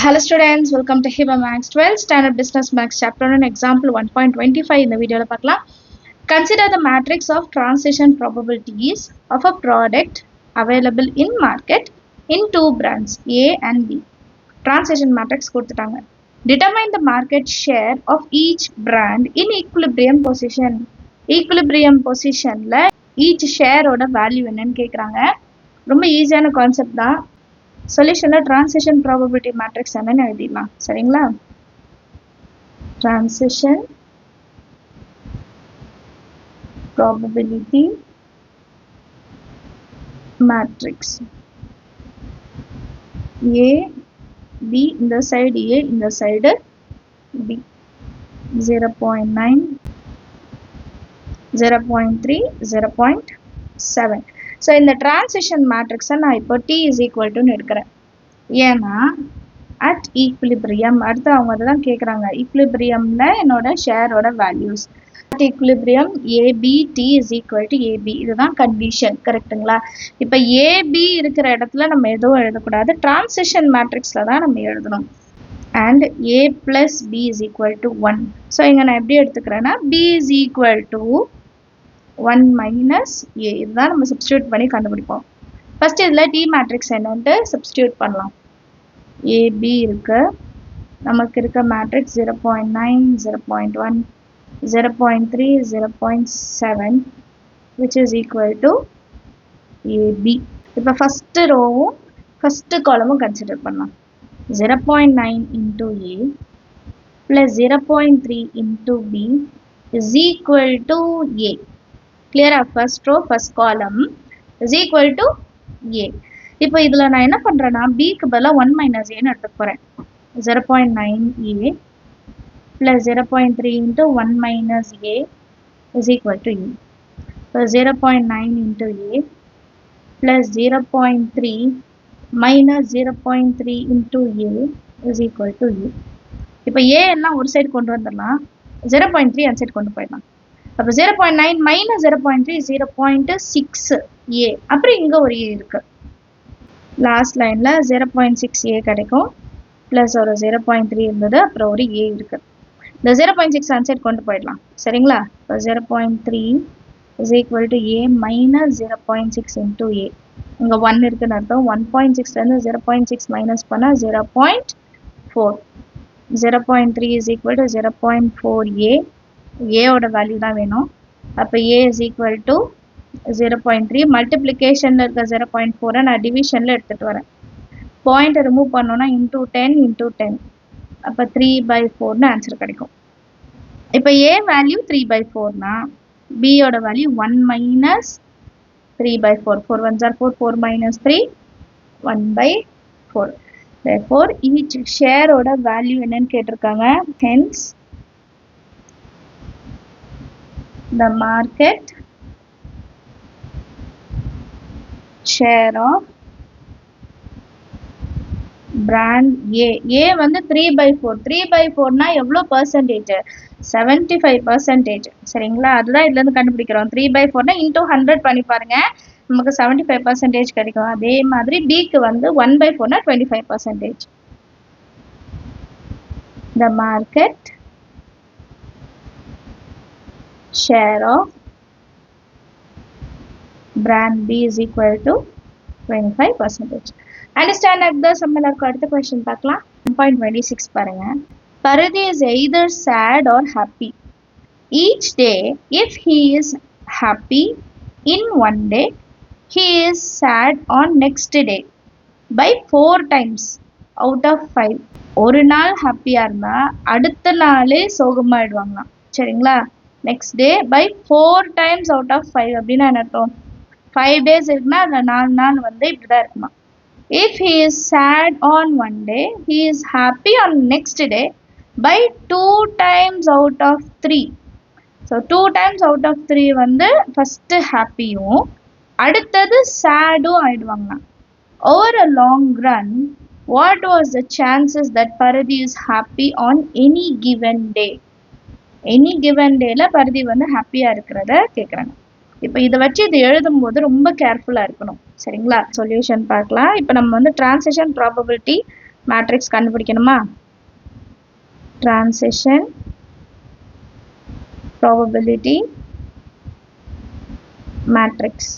Hello students, welcome to Hiba Max 12 Standard Business Max Chapter 1 Example 1.25 இந்த வீடியோல பார்க்கலாம். Consider the matrix of transition probabilities of a product available in market in two brands A and B. Transition matrix கொடுத்துட்டாங்க. Determine the market share of each brand in equilibrium position. Equilibrium positionல each share ஓட value என்னன்னு கேக்குறாங்க. ரொம்ப ஈஸியான concept தான். சொல்யூஷன்ல transition probability matrix என்னன்னு எழுதிடலாம். சரிங்களா? Transition probability matrix. A, B, இந்த side A, இந்த side B. 0.9, 0.3, 0.7. ஸோ இந்த டிரான்சிஷன் மேட்ரிக்ஸை நான் இப்போ T is equal to எடுக்கிறேன். ஏன்னா அட் ஈக்குலிபிரியம் அடுத்து அவங்க அதை தான் கேட்குறாங்க. ஈக்குலிபிரியமில் என்னோட ஷேரோட values at equilibrium AB T is equal to AB, இதுதான் கண்டிஷன். கரெக்டுங்களா? இப்போ ஏபி இருக்கிற இடத்துல நம்ம எதுவும் எழுதக்கூடாது, டிரான்சிஷன் மேட்ரிக்ஸில் தான் நம்ம எழுதணும். And A plus B is equal to 1. So இங்கே நான் எப்படி எடுத்துக்கிறேன்னா B is equal to 1 minus A, இதுதான் நம்ம சப்ஸ்டியூட் பண்ணி கண்டுபிடிப்போம். ஃபர்ஸ்ட் இதில் டி மேட்ரிக்ஸ் என்னன்ட்டு சப்ஸ்டியூட் பண்ணலாம். ஏபி இருக்கு, நமக்கு இருக்க matrix 0.9, 0.1, 0.3, 0.7 which is equal to AB. இப்போ ஃபர்ஸ்ட் ரோவும் ஃபர்ஸ்ட் காலமும் கன்சிடர் பண்ணலாம். 0.9 into A plus 0.3 into B is equal to A. Clear? First row first column is equal to A. இப்போ இதில் நான் என்ன பண்ணுறேன்னா பிக்கு பதிலாக 1 மைனஸ் ஏன்னு எடுத்துக்க போகிறேன். 0.9 A plus 0.3 into 1 minus A is equal to A. So 0.9 into A plus 0.3 minus 0.3 into A is equal to A. இப்போ A எல்லாம் ஒரு சைடு கொண்டு வந்துடலாம், 0.3 அந்த சைடு கொண்டு போயிடலாம். அப்போ 0.9 மைனஸ் 0.3 0.6 ஏ, அப்புறம் இங்கே ஒரு ஏ இருக்கு. லாஸ்ட் லைனில் 0.6 ஏ கிடைக்கும், ப்ளஸ் ஒரு 0.3 இருந்தது, அப்புறம் ஒரு ஏ இருக்கு. இந்த 0.6 ஆன்சர் கொண்டு போயிடலாம். சரிங்களா? இப்போ 0.3 is equal to A minus 0.6 into A. இங்கே 1 இருக்குன்னு அர்த்தம். 1.6லேருந்து 0.6 மைனஸ் பண்ணால் 0.4. 0.3 இஸ் ஈக்குவல் டு 0.4 ஏ. ஏவோட வேல்யூ தான் வேணும். அப்போ ஏ இஸ் ஈக்குவல் டு 0.3. மல்டிப்ளிகேஷனில் இருக்க 0.4 நான் டிவிஷனில் எடுத்துகிட்டு வரேன். பாயிண்ட்டை ரிமூவ் பண்ணோன்னா இன்டூ 10 இன்டூ 10, அப்போ 3/4ன்னு ஆன்சர் கிடைக்கும். இப்போ ஏ வேல்யூ 3/4னா பியோட value 1 minus 3/4. 4 1s are 4, 4 minus 3, 1/4. therefore each ஷேரோட value என்னன்னு கேட்டிருக்காங்க. hence the market share of brand A. A வந்து 3/4. 3/4னா எவ்வளோ பர்சன்டேஜ்? 75%. சரிங்களா? அதுதான் இதுலேருந்து கண்டுபிடிக்கிறோம். 3/4னா இன்டூ 100 பண்ணி பாருங்க, நமக்கு 75% கிடைக்கும். அதே மாதிரி பிக்கு வந்து 1/4னா 25%. The market share of brand B is equal to 25%. Understand at the similar அடுத்த question பார்க்கலாம். 1.26 பாருங்க. Paradhi is either sad or happy. Each day, if he is happy in one day, he is sad on next day by 4 times out of 5. ஒரு நாள் ஹாப்பியாக இருந்தால் அடுத்த நாளே சோகமாயிடுவாங்களாம். சரிங்களா? Next day by 4 times out of 5 அப்படின்னா என்ன அர்த்தம்? 5 days இருக்குன்னா அதில் 4 நாள் வந்து இப்படி தான் இருக்குமா. If he is sad on one day, he is happy on next day by 2 times out of 3. So 2 times out of 3 வந்து ஃபஸ்ட்டு ஹாப்பியும் அடுத்தது சேடும் ஆயிடுவாங்களாம். Over a long run, what was the chances that Bharathi is happy on any given day? Any given டேல பரதி வந்து ஹாப்பியாக இருக்கிறத கேட்குறாங்க. இப்போ இதை வச்சு இது எழுதும்போது ரொம்ப கேர்ஃபுல்லாக இருக்கணும். சரிங்களா? சொல்யூஷன் பார்க்கலாம். இப்போ நம்ம வந்து டிரான்சிஷன் ப்ராபபிலிட்டி மேட்ரிக்ஸ் கண்டுபிடிக்கணுமா? Transition probability matrix.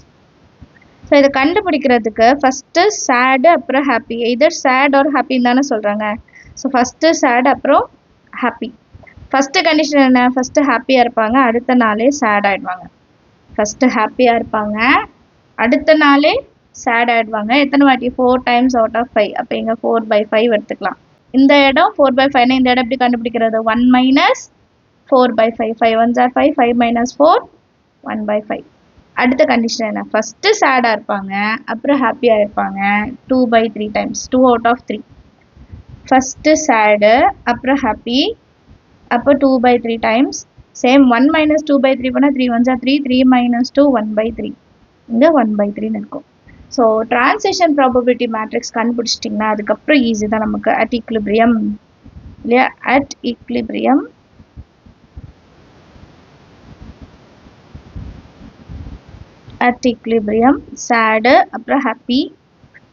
ஸோ இதை கண்டுபிடிக்கிறதுக்கு ஃபஸ்ட்டு சேடு அப்புறம் ஹாப்பி, எதர் சேட் ஆர் ஹாப்பின்னு தானே சொல்கிறாங்க. ஸோ ஃபஸ்ட்டு சேடு அப்புறம் ஹாப்பி. ஃபஸ்ட்டு கண்டிஷன் என்ன? ஃபஸ்ட்டு ஹாப்பியாக இருப்பாங்க, அடுத்த நாளே சேட் ஆகிடுவாங்க. ஃபஸ்ட்டு ஹாப்பியாக இருப்பாங்க, அடுத்த நாளே சேட் ஆகிடுவாங்க. எத்தனை வாட்டி? 4 times out of 5. அப்போ இங்கே 4/5 எடுத்துக்கலாம். இந்த இடம் 4/5னா இந்த இடம் எப்படி கண்டுபிடிக்கிறது? 1 - 4/5. 5 1s are 5, 5 - 4 1/5. அடுத்த கண்டிஷன் என்ன? ஃபஸ்ட்டு சேடாக இருப்பாங்க, அப்புறம் ஹாப்பியாக இருப்பாங்க. 2/3 times, 2 out of 3. First sad அப்புறம் ஹாப்பி, அப்போ 2/3 times. சேம் 1 - 2/3 பண்ணால் 3 1s are 3, 3 - 2 1/3. இங்கே 1/3ன்னு இருக்கும். ஸோ டிரான்சிஷன் ப்ராபபிலிட்டி மேட்ரிக்ஸ் கண்டுபிடிச்சிட்டிங்கன்னா அதுக்கப்புறம் ஈஸி தான் நமக்கு. அட் ஈக்லிபிரியம் இல்லையா? At equilibrium at equilibrium sad அப்புறம் happy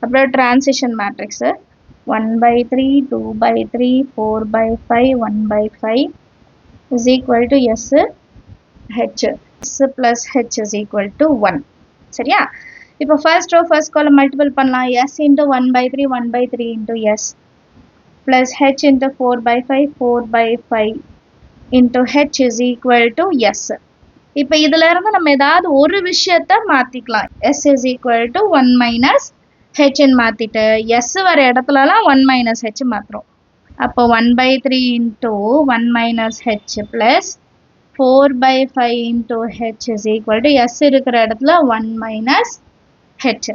அப்புறம் transition matrix 1/3 2/3 4/5 1/5 is equal to s h. s plus h is equal to 1. சரியா? இப்போ first row first column multiple பண்ணலாம். s into 1/3 1/3 into s plus h into 4/5 4/5 into h is equal to s. இப்போ இதுல இருந்து நம்ம ஏதாவது ஒரு விஷயத்தை மாத்திக்கலாம். s is equal to 1 minus h ன்னு மாத்திட்டு s வர இடத்துலலாம் 1 minus h மாத்துறோம். அப்போ 1/3 into 1 minus h plus 4/5 into h is equal to s இருக்கிற இடத்துல 1 minus h.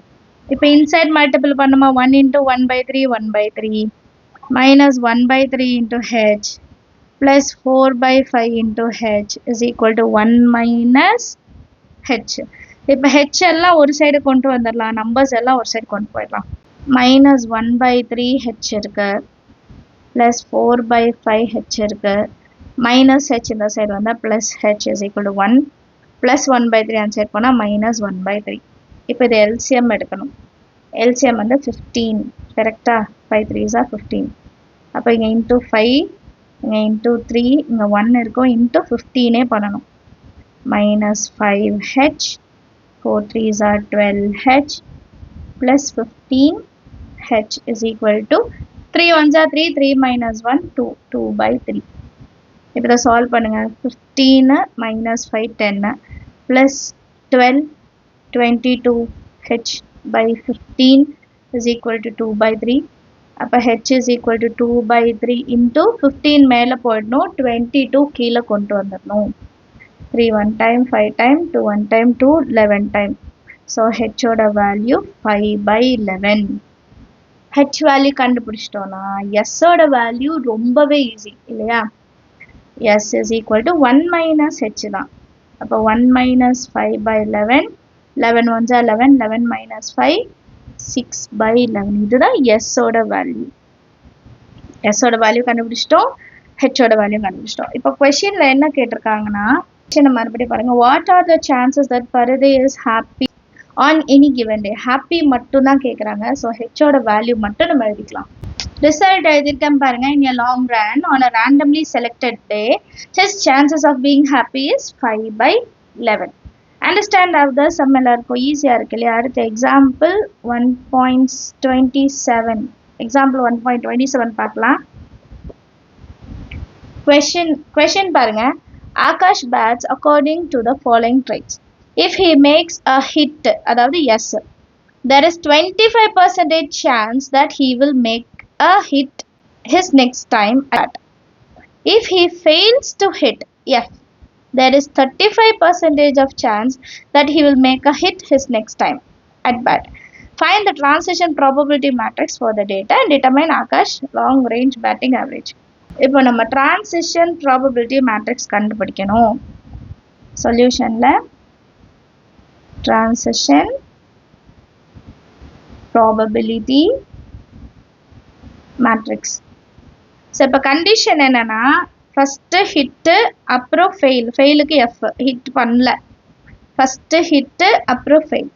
இப்போ inside multiple பண்ணுமா? 1 into 1/3 1/3 minus 1/3 into h plus 4/5 into h is equal to 1 minus h. இப்போ h எல்லாம் ஒரு சைடு கொண்டு வந்துடலாம், நம்பர்ஸ் எல்லாம் ஒரு சைடு கொண்டு போயிடலாம். minus 1/3 h இருக்கு, plus 4/5 h இருக்கு, minus h இந்த சைடு வந்தால் plus h is equal to 1, plus 1/3 அந்த சைடு போனால் minus 1/3. இப்போ இது LCM எடுக்கணும். LCM வந்து 15, கரெக்டா? 5 3s are 15. அப்போ இங்கே into 5 இங்கே into 3 இங்கே 1 இருக்கும், into 15 பண்ணணும். minus 5h 4 3s are 12h plus 15h is equal to 3 1s are 3, 3 minus 1 2, 2/3. இப்போ இதை சால்வ் பண்ணுங்க. 15 minus 5 10 plus 12 22h by 15 is equal to 2/3. அப்போ h is equal to 2/3 into 15 மேலே போயிடணும், 22 கீழே கொண்டு வந்துடணும். 3 1 time 5 time 2 1 time 2 11 time. So ஹெச்சோட வேல்யூ 5/11. ஹெச் வேல்யூ கண்டுபிடிச்சிட்டோம்னா எஸ்ஸோட வேல்யூ ரொம்பவே ஈஸி இல்லையா? S is equal to 1 minus H தான். அப்போ 1 மைனஸ் 5/11, 11 1s are 11, 11 minus 5 6/11. இதுதான் எஸ்ஸோட வேல்யூ. எஸ்ஸோட வேல்யூ கண்டுபிடிச்சிட்டோம், ஹெச்சோட வேல்யூ கண்டுபிடிச்சிட்டோம். இப்போ கொஸ்டின்ல என்ன கேட்டிருக்காங்கன்னா, மறுபடியும் பாருங்க. What are the chances that Parde is happy on any given day? Happy மட்டும் தான் கேட்குறாங்க. ஸோ ஹெச்சோட வேல்யூ மட்டும் நம்ம எழுதிக்கலாம். ரிசல்ட் எழுதியிருக்கேன் பாருங்க. இன் a long run on a randomly selected day his chances of being happy is 5/11. Understand of the sum எல்லாருக்கும் ஈஸியாக இருக்கு இல்லையா? அடுத்த எக்ஸாம்பிள் 1.27 எக்ஸாம்பிள் 1.27 பார்க்கலாம். question பாருங்க. Akash bats according to the following traits. If he makes a hit, அதாவது yes, there is 25% chance that he will make a hit his next time at. If he fails to hit F, there is 35% of chance that he will make a hit his next time at bat. Find the transition probability matrix for the data and determine Akash long range batting average. இப்போ நம்ம transition probability matrix கண்டுபிடிக்கணும். சொல்யூஷன்ல transition probability matrix. So இப்போ condition என்னன்னா, first hit அப்புறம் ஃபெயிலுக்கு F, hit பண்ணல, first hit அப்புறம் fail.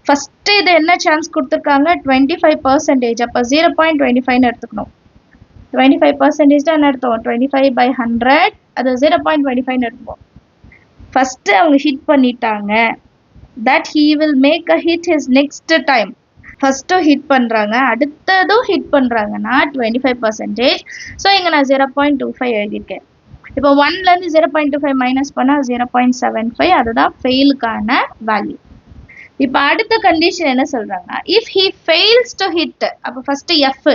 First இது என்ன சான்ஸ் கொடுத்துருக்காங்க 25%. அப்போ 0.25 எடுத்துக்கணும். 25% என்ன எடுத்தோம் 25/100 அது 0.25 எடுத்துப்போம். ஃபஸ்ட்டு அவங்க ஹிட் பண்ணிட்டாங்க. That he will make a hit his next time. ஃபஸ்ட்டும் ஹிட் பண்ணுறாங்க, அடுத்ததும் ஹிட் பண்ணுறாங்கன்னா 25%. ஸோ இங்கே நான் 0.25 எழுதியிருக்கேன். இப்போ 1லேருந்து 0.25 மைனஸ் பண்ணால் 0.75, அதுதான் ஃபெயிலுக்கான வேல்யூ. இப்போ அடுத்த கண்டிஷன் என்ன சொல்கிறாங்க, if he fails to hit, அப்போ ஃபஸ்ட்டு எஃப்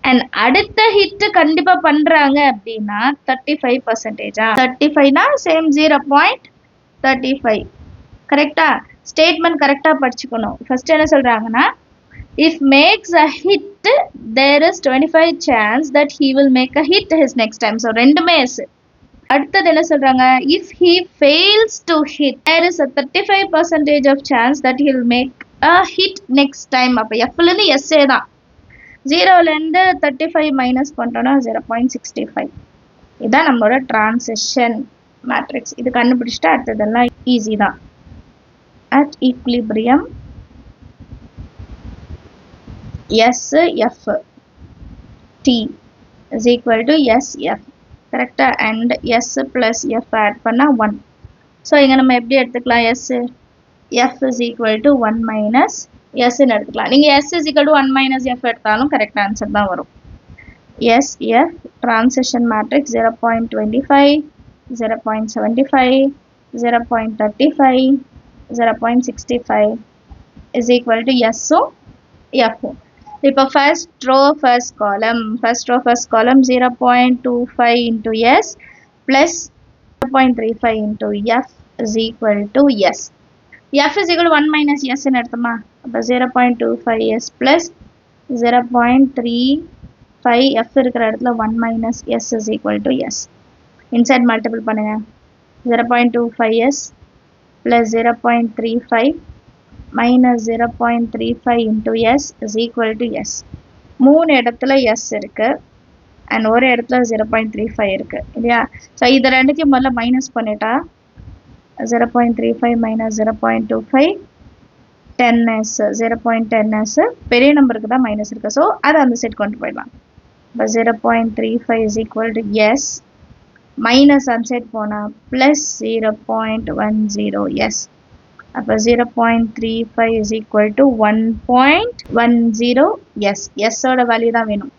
அண்ட் அடுத்த ஹிட்டு கண்டிப்பாக பண்ணுறாங்க அப்படின்னா 35%. 35னா சேம் 0.35. கரெக்டா? ஸ்டேட்மெண்ட் கரெக்டாக படிச்சுக்கணும். ஃபர்ஸ்ட் என்ன சொல்கிறாங்கன்னா, if makes a hit there is 25 chance that he will make a hit his next time. So ரெண்டுமே எஸ். அடுத்தது என்ன சொல்கிறாங்க, if he fails to hit there is a 35% of chance that he will make a hit next time. அப்போ எஃப்லேருந்து essay தான். 0லேருந்து 35 minus பண்ணிட்டோன்னா 0.65. இதுதான் நம்மளோட transition matrix. இது கண்டுபிடிச்சிட்டா அடுத்ததெல்லாம் ஈஸி தான். At equilibrium, S F T is equal to S F. Correct? And S plus F add பண்ணா 1. So இங்க நம்ம எப்படி எடுத்துக்கலாம், S F is equal to 1 minus S ன்னு எடுத்துக்கலாம். நீங்க S is equal to 1 minus F எடுத்தாலும் கரெக்ட் ஆன்சர் தான் வரும். S F transition matrix 0.25, 0.75, 0.35, 0.65 is equal to S o F. இப்போ first row first column 0.25 into S plus 0.35 into F is equal to S. F is equal to 1 minus S ன்னு எடுத்தோமா, அப்போ 0.25 S plus 0.35 F இருக்கிற இடத்துல 1 minus S is equal to S. Inside multiple பண்ணுங்க. 0.25 S plus 0.35 minus 0.35 into S is equal to S. மூணு இடத்துல S இருக்கு and ஒரு இடத்துல 0.35 இருக்கு இல்லையா? ஸோ இது ரெண்டுத்தையும் முதல்ல மைனஸ் பண்ணிட்டா 0.35 minus 0.25 10S 0.10S பெரிய நம்பருக்கு தான் மைனஸ் இருக்கு. ஸோ அதை அந்த சைட் கொண்டு போயிடலாம். இப்போ 0.35 is equal to S minus அந்த சைட் போனால் ப்ளஸ் 0.10 S. அப்போ 0.35 is equal to 1.10 S. S ஓட வேல்யூ தான் வேணும்.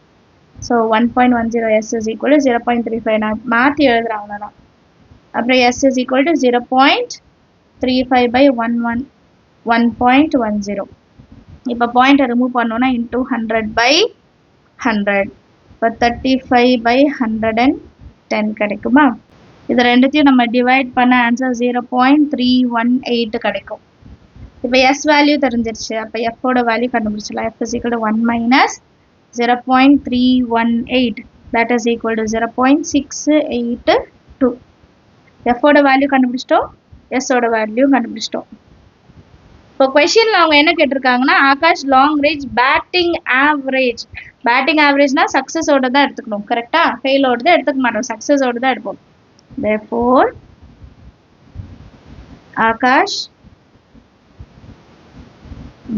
So 1.10 S is equal to 0.35. நான் மாற்றி எழுதுகிறேன் அவ்வளோதான். அப்புறம் S is equal to 0.35 by 1.10. இப்போ பாயிண்ட்டை ரிமூவ் பண்ணோன்னா இன்டூ 100 by 100. இப்போ 35 by 110 கிடைக்குமா? இது ரெண்டுத்தையும் நம்ம டிவைட் பண்ண ஆன்சர் 0.318 கிடைக்கும். இப்போ S வேல்யூ தெரிஞ்சிருச்சு. அப்போ F ஓட வேல்யூ கண்டுபிடிச்சிடலாம். F is equal to 1 minus 0.318 that is equal to 0.682. F ஓட வேல்யூ கண்டுபிடிச்சிட்டோம், S ஓட வேல்யூ கண்டுபிடிச்சிட்டோம். இப்போ கொஸ்டின்ல அவங்க என்ன கேட்டிருக்காங்கன்னா, Akash long range batting average. Batting ஆவரேஜ்னா சக்ஸஸோட தான் எடுத்துக்கணும். கரெக்டா? ஃபெயிலோட தான் எடுத்துக்க மாட்டோம், சக்ஸஸோட தான் எடுப்போம். Therefore, Akash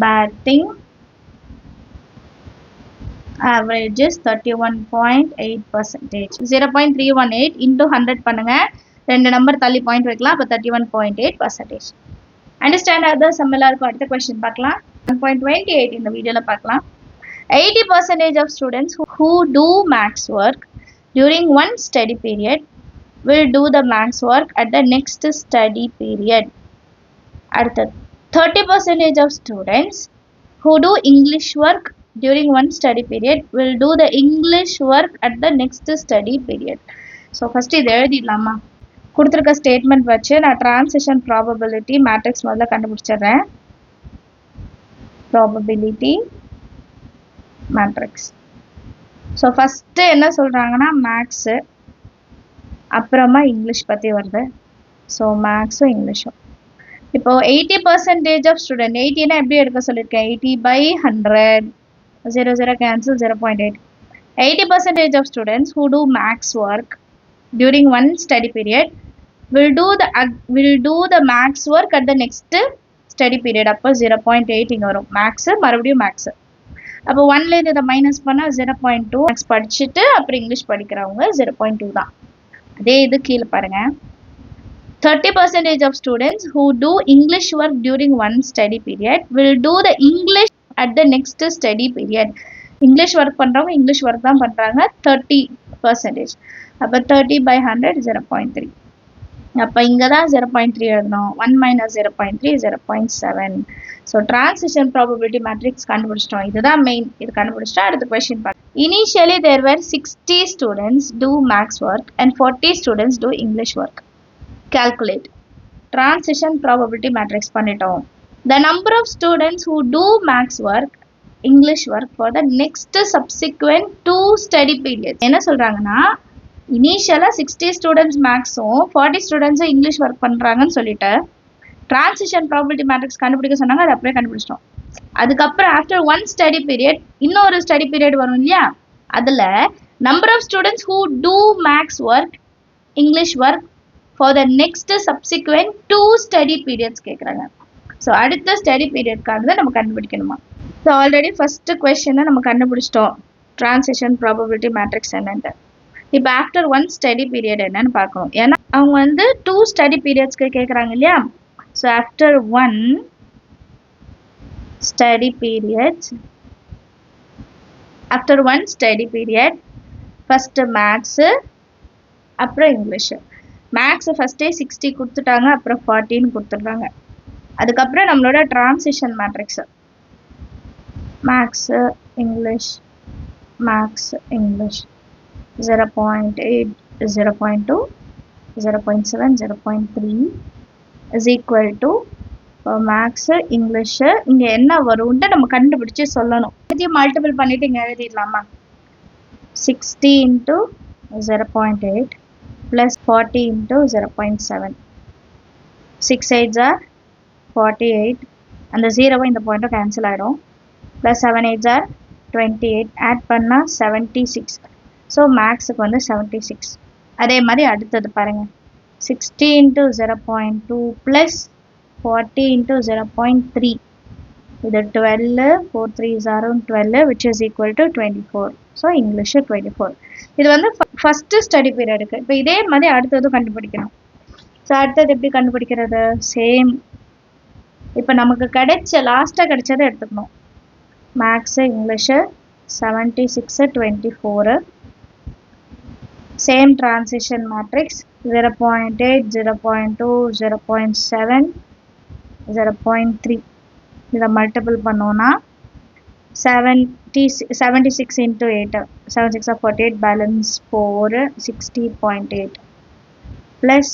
batting average is 31.8%. 0.318 into 100 பண்ணுங்க. ரெண்டு நம்பர் தள்ளி பாயிண்ட் வைக்கலாம். அப்போ 31.8%. அண்டர்ஸ்டாண்ட் அதர் சம்மெல்லாம் இருக்கும். அடுத்த கொஸ்டின் பார்க்கலாம். 1.28 இந்த வீடியோவில் பார்க்கலாம். 80% of students who do maths work during one study period will do the maths work at the next study period. அடுத்தது 30% of students who do English work during one study period will do the English work at the next study period. So first இது எழுதிடலாமா? கொடுத்துருக்க statement வச்சு நான் transition probability matrix முதல்ல கண்டுபிடிச்சிடுறேன். Probability matrix. So first என்ன சொல்கிறாங்கன்னா maths, அப்புறமா English பற்றி வருது. ஸோ மேக்ஸும் இங்கிலீஷும். இப்போது 80% ஆஃப் ஸ்டூடெண்ட், 80னா எப்படி எடுக்க சொல்லியிருக்கேன், 80 by 100, 0 cancel 0.8. 80% of students who do maths work during one study period will do the maths work at the next study period அப்போ 0.8 இங்கே வரும் மேக்ஸு மறுபடியும் மேக்ஸு அப்போ 1லேருந்து இதை மைனஸ் பண்ணால் 0.2 மேக்ஸ் படிச்சுட்டு அப்புறம் இங்கிலீஷ் படிக்கிறவங்க 0.2 தான். அதே இது கீழே பாருங்கள் 30% of students who do English work during one study period will do the English at the next study period. English work பண்ணுறவங்க இங்கிலீஷ் ஒர்க் தான் பண்ணுறாங்க 30%. அப்போ 30/100 0.3. அப்போ இங்கே தான் 0.3 எழுதணும். 1 minus 0.3 0.7. So transition probability matrix கண்டுபிடிச்சிட்டோம். இதுதான் மெயின். இது கண்டுபிடிச்சிட்டா அடுத்த கொஸ்டின் பார்க்கலாம். Initially there were 60 students do max work and 40 students do English work. Calculate. Transition probability matrix பண்ணிட்டோம். The number of students who do max work English work for the next subsequent 2 study periods. என்ன சொல்றாங்கன்னா இனிஷியலாக 60 students மேக்ஸும் 40 ஸ்டூடெண்ட்ஸும் English work பண்ணுறாங்கன்னு சொல்லிட்டு transition probability matrix கண்டுபிடிக்க சொன்னாங்க. அதை அப்படியே கண்டுபிடிச்சிட்டோம். அதுக்கப்புறம் ஆஃப்டர் 1 ஸ்டடி பீரியட் இன்னொரு ஸ்டடி பீரியட் வரும் இல்லையா, அதில் number of students who do maths work English work for the next subsequent 2 study periods கேட்குறாங்க. ஸோ அடுத்த ஸ்டடி பீரியட்கானதை நம்ம கண்டுபிடிக்கணுமா. ஸோ ஆல்ரெடி ஃபஸ்ட்டு கொஸ்டினை நம்ம கண்டுபிடிச்சிட்டோம் டிரான்சிஷன் ப்ராபபிலிட்டி மேட்ரிக்ஸ் என்னன்ட்டு. இப்போ ஆஃப்டர் 1 ஸ்டடி பீரியட் என்னன்னு பார்க்கணும். ஏன்னா அவங்க வந்து 2 ஸ்டடி பீரியட்ஸ்க்கு கேட்குறாங்க இல்லையா. So after 1 study periods after 1 study period first maths அப்புறம் இங்கிலீஷு. மேக்ஸு ஃபஸ்ட்டே 60 கொடுத்துட்டாங்க, அப்புறம் 40 கொடுத்துட்றாங்க. அதுக்கப்புறம் நம்மளோட transition matrix maths English maths English 0.8 0.2 0.7 0.3 is equal to maths English இங்கே என்ன வரும்ன்ட்டு நம்ம கண்டுபிடிச்சி சொல்லணும். இதையும் மல்டிபிள் பண்ணிவிட்டு இங்கே எழுதிடலாமா. 60 into 0.8 plus 40 into 0.7 6 8s are 48. அந்த 0 இந்த பாயிண்ட்டும் கேன்சல் ஆகிடும். Plus 7 8s are 28. ஆட் பண்ணால் 76. ஸோ மேக்ஸுக்கு வந்து 76. அதே மாதிரி அடுத்தது பாருங்கள் 60 into 0.2 plus 40 into 0.3 இது 12 4 3s are 12 which is equal to 24. So English 24. இது வந்து ஃபஸ்ட்டு ஸ்டடி பீரியடுக்கு. இப்போ இதே மாதிரி அடுத்ததும் கண்டுபிடிக்கணும். ஸோ அடுத்தது எப்படி கண்டுபிடிக்கிறது, சேம். இப்போ நமக்கு லாஸ்ட்டாக கிடைச்சதை எடுத்துக்கணும். Maths English 76 24. Same transition matrix 0.8 0.2 0.7 0.3 இதை மல்டிபிள் பண்ணோன்னா 76 into 8 7 6 48 balance 4 60.8 plus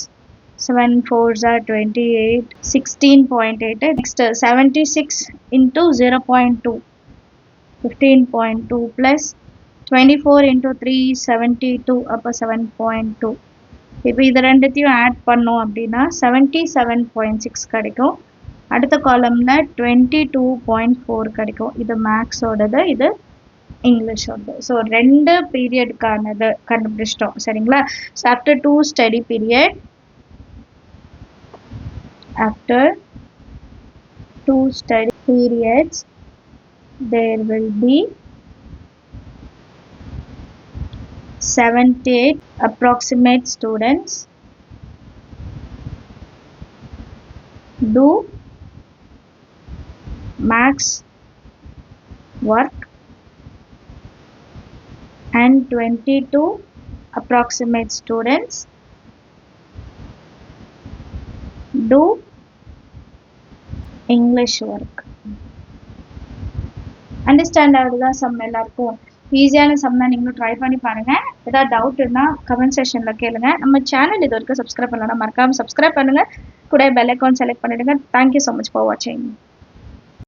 7 4s are 28 16.8. next 76 into 0.2 15.2 plus 24 into 3 72 அப்போ 7.2. இப்போ இது ரெண்டுத்தையும் ஆட் பண்ணோம் அப்படின்னா 77.6 கிடைக்கும். அடுத்த காலமில் 22.4 கிடைக்கும். இது மேக்ஸோடது, இது இங்கிலீஷோடது. ஸோ 2 பீரியடுக்கானது கண்டுபிடிச்சிட்டோம் சரிங்களா. So after 2 study period after 2 study periods there will be 78 approximate students do max work and 22 approximate students do English work. Understand ஆகுதுதா சம் எல்லாருக்கும்? ஈஸியான சம் தான், நீங்களும் ட்ரை பண்ணி பாருங்கள். ஏதாவது டவுட் இருந்தால் கமெண்ட் செக்ஷனில் கேளுங்க. நம்ம சேனல் இது வரைக்கும் சப்ஸ்கிரைப் பண்ணலாம், மறக்காமல் சப்ஸ்கிரைப் பண்ணுங்கள். கூட பெல் ஐக்கான் செலக்ட் பண்ணிவிடுங்க. தேங்க்யூ ஸோ மச் ஃபார் வாட்சிங்.